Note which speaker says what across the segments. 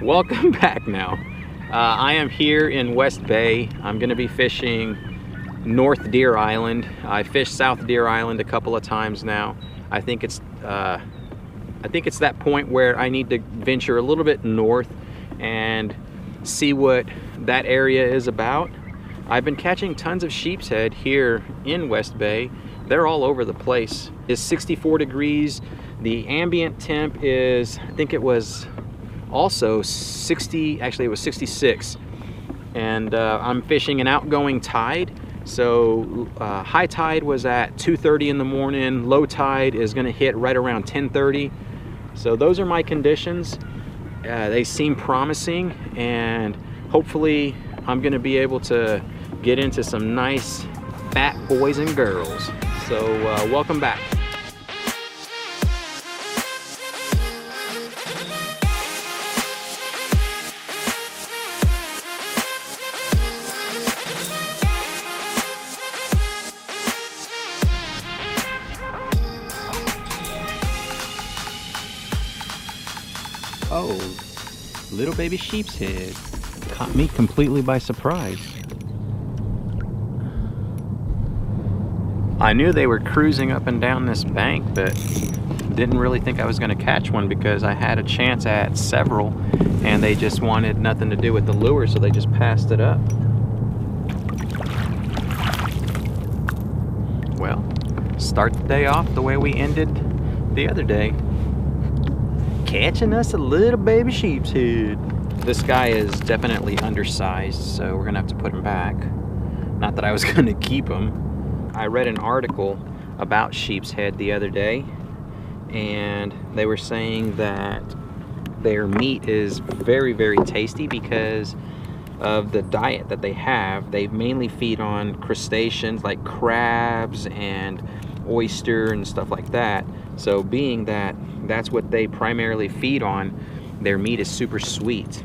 Speaker 1: Welcome back now. I am here in West Bay. I'm going to be fishing North Deer Island. I fished South Deer Island a couple of times now. I think it's that point where I need to venture a little bit north and see what that area is about. I've been catching tons of sheep's head here in West Bay. They're all over the place. It's 64 degrees. The ambient temp is, I think it was also 60, actually it was 66. And I'm fishing an outgoing tide. So high tide was at 2:30 in the morning. Low tide is gonna hit right around 10:30. So those are my conditions. They seem promising, and hopefully I'm gonna be able to get into some nice fat boys and girls. So welcome back. Oh, little baby sheep's head. Caught me completely by surprise. I knew they were cruising up and down this bank, but didn't really think I was going to catch one because I had a chance at several and they just wanted nothing to do with the lure, so they just passed it up. Well, start the day off the way we ended the other day. Catching us a little baby sheep's head. This guy is definitely undersized, so we're gonna have to put him back. Not that I was gonna keep him. I read an article about sheep's head the other day, and they were saying that their meat is very, very tasty because of the diet that they have. They mainly feed on crustaceans like crabs and oyster and stuff like that. So being that that's what they primarily feed on, their meat is super sweet.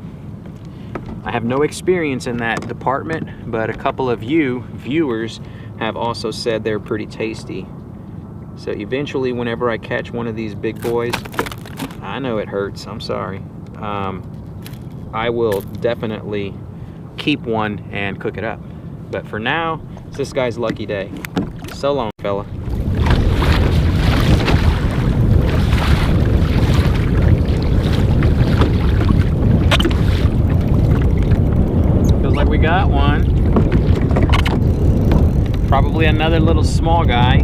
Speaker 1: I have no experience in that department, but a couple of you viewers have also said they're pretty tasty. So eventually, whenever I catch one of these big boys, I know it hurts, I'm sorry. I will definitely keep one and cook it up. But for now, it's this guy's lucky day. So long, fella. We got one. Probably another little small guy.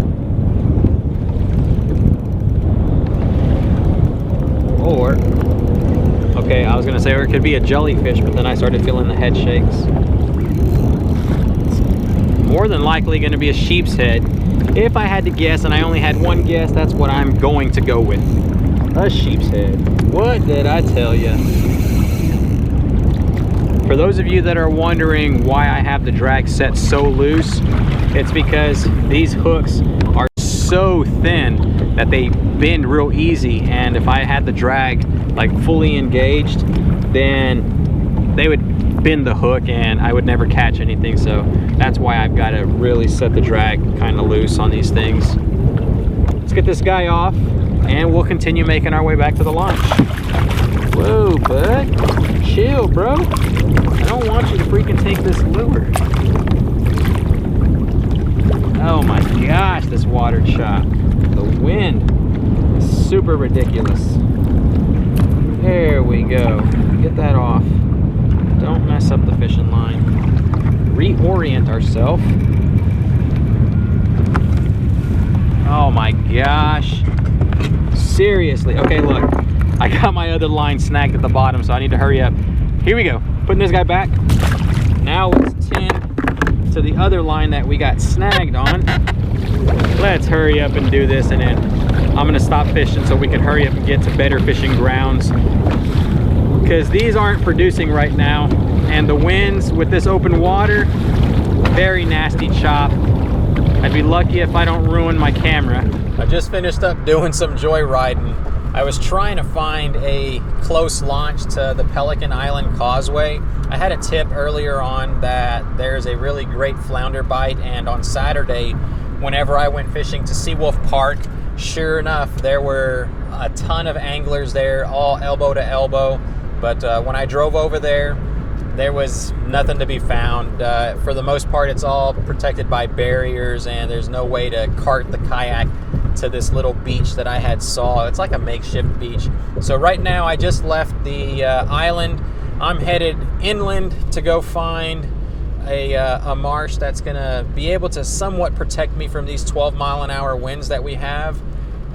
Speaker 1: Or, okay, I was gonna say, or it could be a jellyfish, but then I started feeling the head shakes. It's more than likely gonna be a sheep's head. If I had to guess, and I only had one guess, that's what I'm going to go with. A sheep's head. What did I tell you? For those of you that are wondering why I have the drag set so loose, it's because these hooks are so thin that they bend real easy, and if I had the drag like fully engaged, then they would bend the hook and I would never catch anything. So that's why I've got to really set the drag kind of loose on these things. Let's get this guy off and we'll continue making our way back to the launch. Whoa, bud. Chill, bro. I don't want you to freaking take this lure. Oh my gosh, this water chop. The wind is super ridiculous. There we go. Get that off. Don't mess up the fishing line. Reorient ourselves. Oh my gosh. Seriously. Okay, look. I got my other line snagged at the bottom, so I need to hurry up. Here we go. Putting this guy back. Now let's tend to the other line that we got snagged on. Let's hurry up and do this, and then I'm gonna stop fishing so we can hurry up and get to better fishing grounds, because these aren't producing right now, and the winds with this open water, very nasty chop. I'd be lucky if I don't ruin my camera. I just finished up doing some joyriding. I was trying to find a close launch to the Pelican Island Causeway. I had a tip earlier on that there's a really great flounder bite, and on Saturday, whenever I went fishing to Seawolf Park, sure enough, there were a ton of anglers there, all elbow to elbow. But when I drove over there, there was nothing to be found. For the most part, it's all protected by barriers, and there's no way to cart the kayak to this little beach that I had saw. It's like a makeshift beach. So right now, I just left the island. I'm headed inland to go find a marsh that's gonna be able to somewhat protect me from these 12-mile-an-hour winds that we have.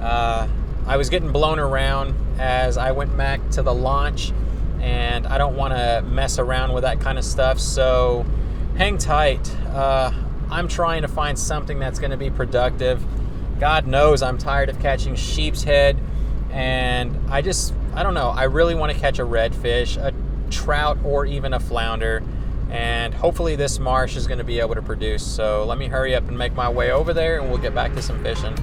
Speaker 1: I was getting blown around as I went back to the launch, and I don't want to mess around with that kind of stuff, so hang tight. I'm trying to find something that's going to be productive. God knows I'm tired of catching sheep's head, and I don't know, I really want to catch a redfish, a trout, or even a flounder, and hopefully this marsh is going to be able to produce. So let me hurry up and make my way over there, and we'll get back to some fishing.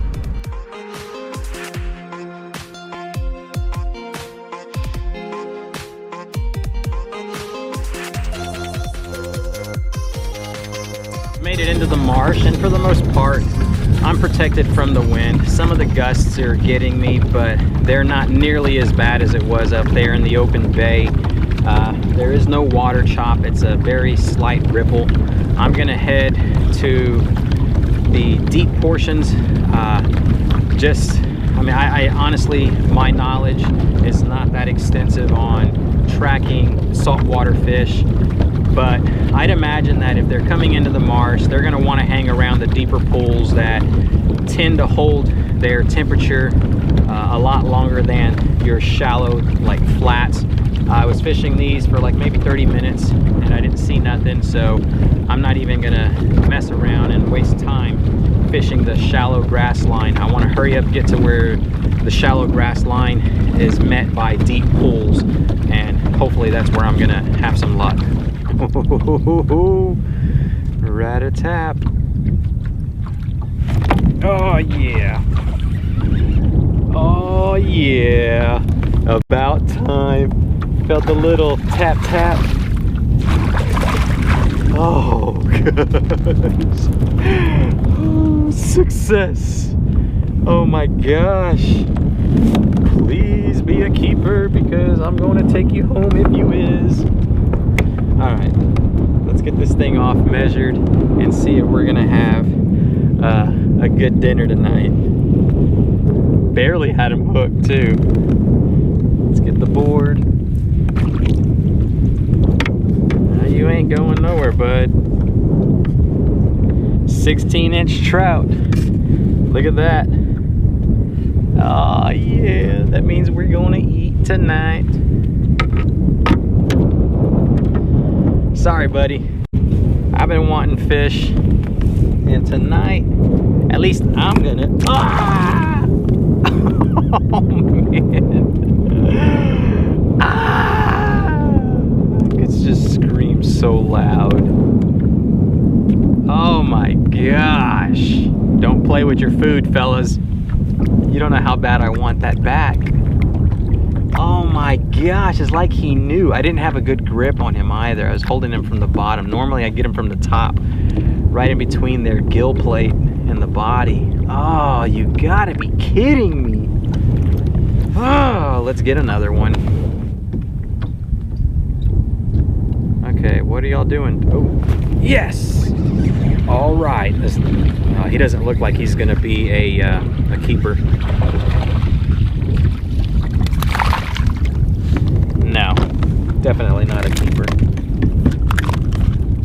Speaker 1: Made it into the marsh, and for the most part I'm protected from the wind. Some of the gusts are getting me, but they're not nearly as bad as it was up there in the open bay. There is no water chop. It's a very slight ripple. I'm gonna head to the deep portions. I honestly, my knowledge is not that extensive on tracking saltwater fish, but I'd imagine that if they're coming into the marsh, they're going to want to hang around the deeper pools that tend to hold their temperature a lot longer than your shallow, like, flats. I was fishing these for like maybe 30 minutes and I didn't see nothing, so I'm not even going to mess around and waste time fishing the shallow grass line. I want to hurry up, get to where the shallow grass line is met by deep pools, and hopefully that's where I'm going to have some luck. Rat-a-tap. Oh yeah. Oh yeah. About time. Felt a little tap tap. Oh gosh. Oh, success. Oh my gosh. Please be a keeper, because I'm going to take you home if you is. Alright, let's get this thing off measured and see if we're gonna have a good dinner tonight. Barely had him hooked too. Let's get the board. You ain't going nowhere, bud. 16-inch trout. Look at that. Oh yeah, that means we're gonna eat tonight. Sorry, buddy. I've been wanting fish, and tonight, at least I'm gonna. Ah! Oh man! Ah! It's just screams so loud. Oh my gosh! Don't play with your food, fellas. You don't know how bad I want that back. Oh my gosh, it's like he knew. I didn't have a good grip on him either. I was holding him from the bottom. Normally I get him from the top, right in between their gill plate and the body. Oh, you gotta be kidding me. Oh, let's get another one. Okay, what are y'all doing? Oh, yes! All right. He doesn't look like he's gonna be a keeper. No, definitely not a keeper.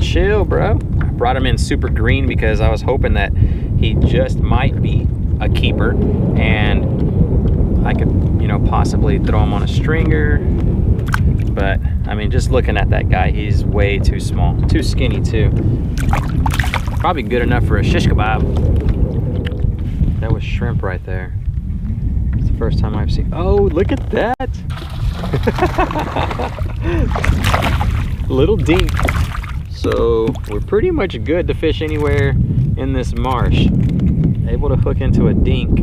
Speaker 1: Chill, bro. I brought him in super green because I was hoping that he just might be a keeper, and I could, possibly throw him on a stringer. But I mean, just looking at that guy, he's way too small, too skinny too. Probably good enough for a shish kebab. That was shrimp right there. It's the first time I've seen. Oh, look at that. Little dink. So we're pretty much good to fish anywhere in this marsh. Able to hook into a dink.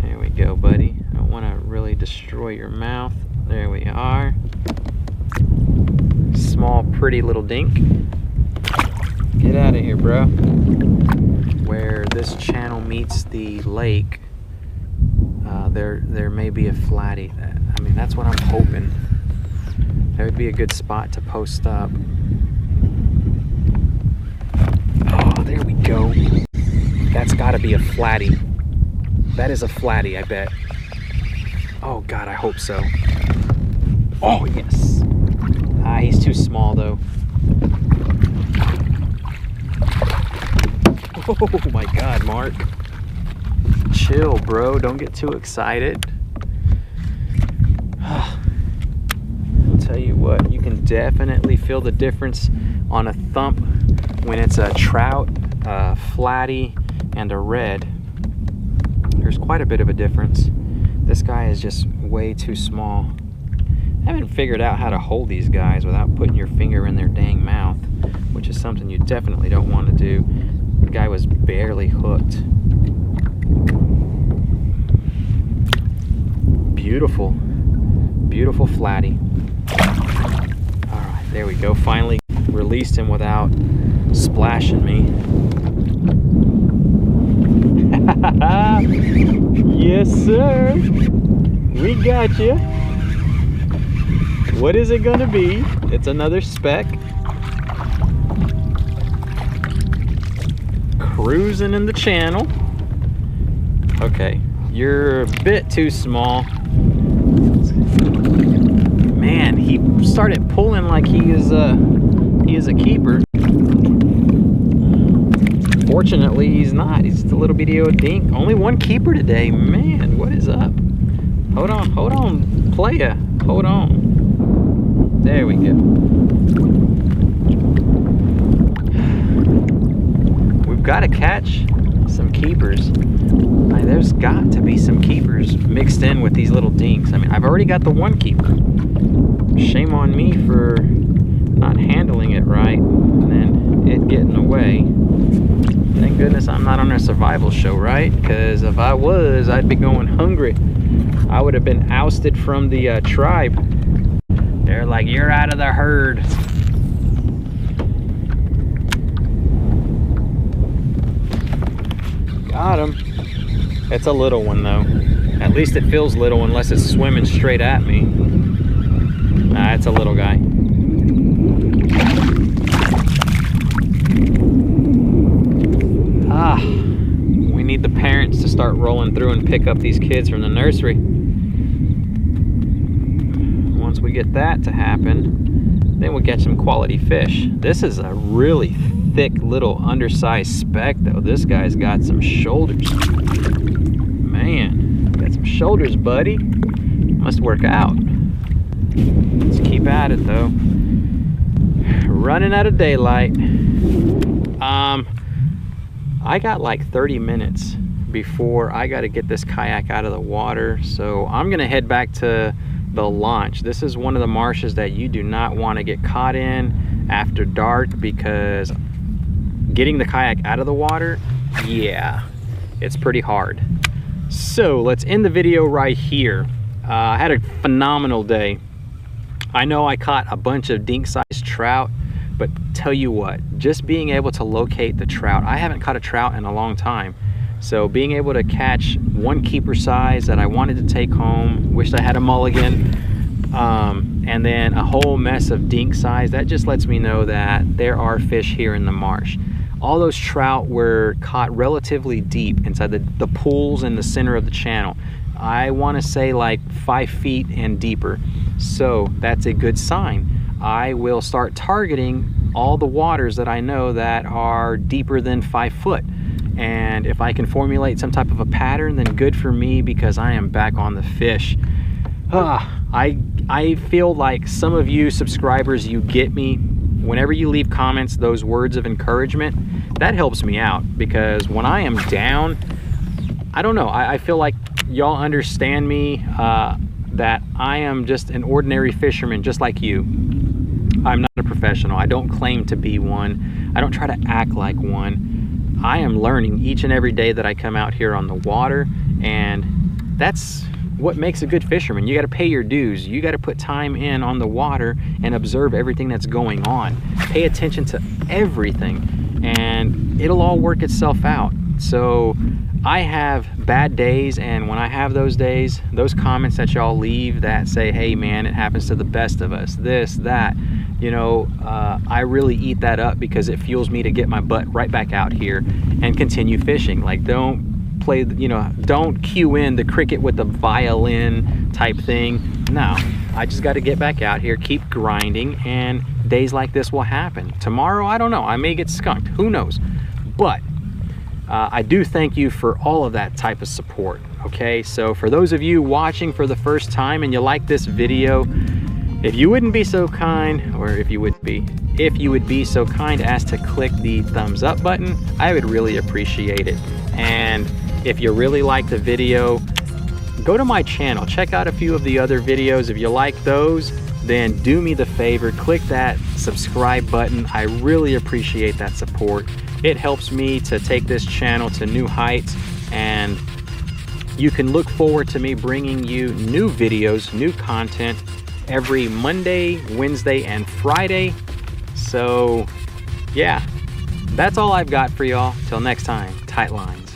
Speaker 1: There we go, buddy. I don't want to really destroy your mouth. There we are. Small, pretty little dink. Get out of here, bro. Where this channel meets the lake, there may be a flatty. I mean, that's what I'm hoping. That would be a good spot to post up. Oh, there we go. That's gotta be a flatty. That is a flatty, I bet. Oh God, I hope so. Oh, yes. Ah, he's too small though. Oh my God, Mark. Chill, bro. Don't get too excited. I'll tell you what, you can definitely feel the difference on a thump when it's a trout, a flatty, and a red. There's quite a bit of a difference. This guy is just way too small. I haven't figured out how to hold these guys without putting your finger in their dang mouth, which is something you definitely don't want to do. The guy was barely hooked. Beautiful, beautiful flatty. All right, there we go. Finally released him without splashing me. Yes, sir. We got you. What is it gonna be? It's another speck. Cruising in the channel. Okay, you're a bit too small. Man, he started pulling like he is a keeper. Fortunately, he's not. He's just a little bitty old dink. Only one keeper today. Man, what is up? Hold on, playa. Hold on. There we go. We've got to catch some keepers. There's got to be some keepers mixed in with these little dinks. I mean, I've already got the one keeper. Shame on me for not handling it right and then it getting away. Thank goodness I'm not on a survival show, right? Because if I was, I'd be going hungry. I would have been ousted from the tribe. They're like, you're out of the herd. Got him. It's a little one though. At least it feels little unless it's swimming straight at me. Nah, it's a little guy. Ah, we need the parents to start rolling through and pick up these kids from the nursery. Once we get that to happen, then we'll get some quality fish. This is a really thick little undersized speck though. This guy's got some shoulders. Man, got some shoulders, buddy. Must work out. Let's keep at it though. Running out of daylight. I got like 30 minutes before I got to get this kayak out of the water, so I'm gonna head back to the launch. This is one of the marshes that you do not want to get caught in after dark, because getting the kayak out of the water, yeah, it's pretty hard. So let's end the video right here. I had a phenomenal day. I know I caught a bunch of dink-sized trout, but tell you what, just being able to locate the trout, I haven't caught a trout in a long time. So being able to catch one keeper size that I wanted to take home, wished I had a mulligan, and then a whole mess of dink size, that just lets me know that there are fish here in the marsh. All those trout were caught relatively deep inside the pools in the center of the channel. I want to say like 5 feet and deeper. So that's a good sign. I will start targeting all the waters that I know that are deeper than 5 foot. And if I can formulate some type of a pattern, then good for me, because I am back on the fish. I feel like some of you subscribers, you get me. Whenever you leave comments, those words of encouragement, that helps me out, because when I am down, I don't know, I feel like y'all understand me, that I am just an ordinary fisherman just like you. I'm not a professional. I don't claim to be one. I don't try to act like one. I am learning each and every day that I come out here on the water, and that's what makes a good fisherman. You got to pay your dues. You got to put time in on the water and observe everything that's going on. Pay attention to everything, and it'll all work itself out. So I have bad days, and when I have those days, those comments that y'all leave that say, hey man, it happens to the best of us, this, that, you know, I really eat that up because it fuels me to get my butt right back out here and continue fishing. Like, don't play, you know, don't cue in the cricket with the violin type thing. No, I just got to get back out here, keep grinding, and days like this will happen. Tomorrow, I don't know, I may get skunked, who knows? But I do thank you for all of that type of support, okay? So for those of you watching for the first time and you like this video, if you wouldn't be so kind, or if you would be so kind as to click the thumbs up button, I would really appreciate it. And if you really like the video, go to my channel, check out a few of the other videos. If you like those, then do me the favor, click that subscribe button. I really appreciate that support. It helps me to take this channel to new heights, and you can look forward to me bringing you new videos, new content every Monday, Wednesday, and Friday. So yeah, that's all I've got for y'all. Till next time, tight lines.